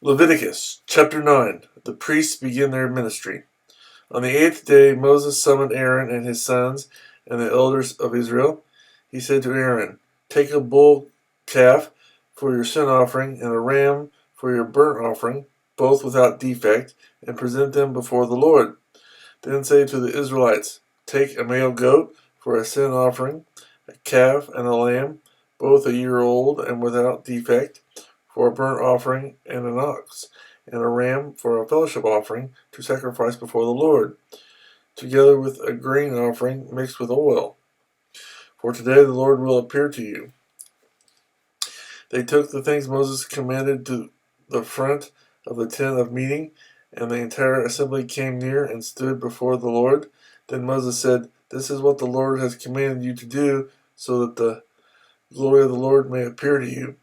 Leviticus chapter 9. The priests begin their ministry. On the 8th day Moses summoned Aaron and his sons and the elders of Israel. He said to Aaron, "Take a bull calf for your sin offering and a ram for your burnt offering, both without defect, and present them before the Lord. Then say to the Israelites, take a male goat for a sin offering, a calf and a lamb, both a year old and without defect, for a burnt offering, and an ox, and a ram for a fellowship offering to sacrifice before the Lord, together with a grain offering mixed with oil. For today the Lord will appear to you." They took the things Moses commanded to the front of the tent of meeting, and the entire assembly came near and stood before the Lord. Then Moses said, "This is what the Lord has commanded you to do, so that the glory of the Lord may appear to you."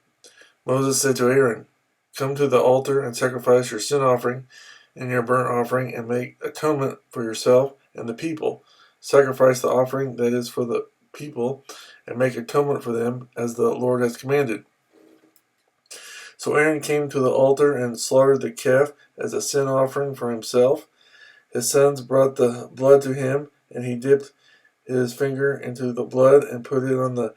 Moses said to Aaron, "Come to the altar and sacrifice your sin offering and your burnt offering, and make atonement for yourself and the people. Sacrifice the offering that is for the people, and make atonement for them, as the Lord has commanded." So Aaron came to the altar and slaughtered the calf as a sin offering for himself. His sons brought the blood to him, and he dipped his finger into the blood and put it on the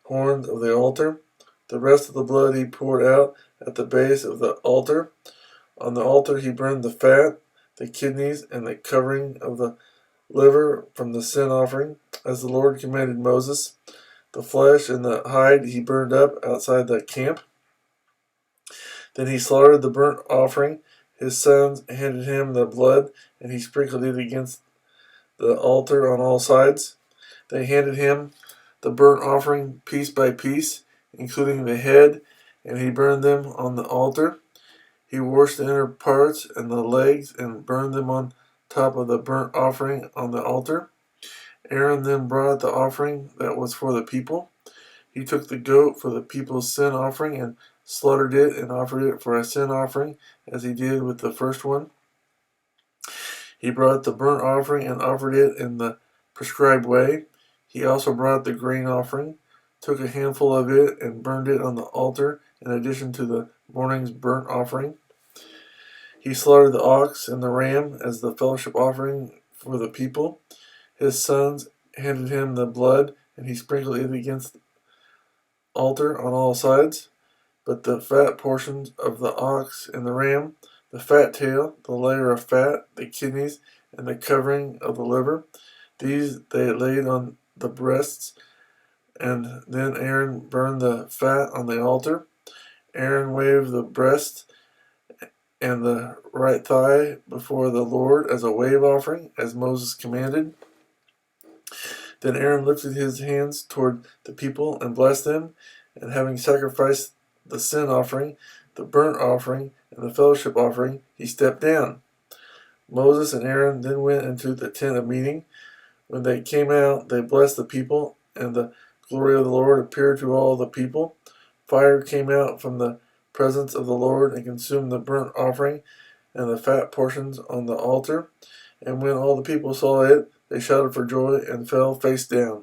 horns of the altar. The rest of the blood he poured out at the base of the altar. On the altar he burned the fat, the kidneys, and the covering of the liver from the sin offering, as the Lord commanded Moses. The flesh and the hide he burned up outside the camp. Then he slaughtered the burnt offering. His sons handed him the blood, and he sprinkled it against the altar on all sides. They handed him the burnt offering piece by piece, including the head, and he burned them on the altar. He washed the inner parts and the legs and burned them on top of the burnt offering on the altar. Aaron then brought the offering that was for the people. He took the goat for the people's sin offering and slaughtered it and offered it for a sin offering, as he did with the first one. He brought the burnt offering and offered it in the prescribed way. He also brought the grain offering, took a handful of it, and burned it on the altar in addition to the morning's burnt offering. He slaughtered the ox and the ram as the fellowship offering for the people. His sons handed him the blood, and he sprinkled it against the altar on all sides. But the fat portions of the ox and the ram, the fat tail, the layer of fat, the kidneys, and the covering of the liver, these they laid on the breasts, and then Aaron burned the fat on the altar. Aaron waved the breast and the right thigh before the Lord as a wave offering, as Moses commanded. Then Aaron lifted his hands toward the people and blessed them, and having sacrificed the sin offering, the burnt offering, and the fellowship offering, he stepped down. Moses and Aaron then went into the tent of meeting. When they came out, they blessed the people, and the glory of the Lord appeared to all the people. Fire came out from the presence of the Lord and consumed the burnt offering and the fat portions on the altar. And when all the people saw it, they shouted for joy and fell face down.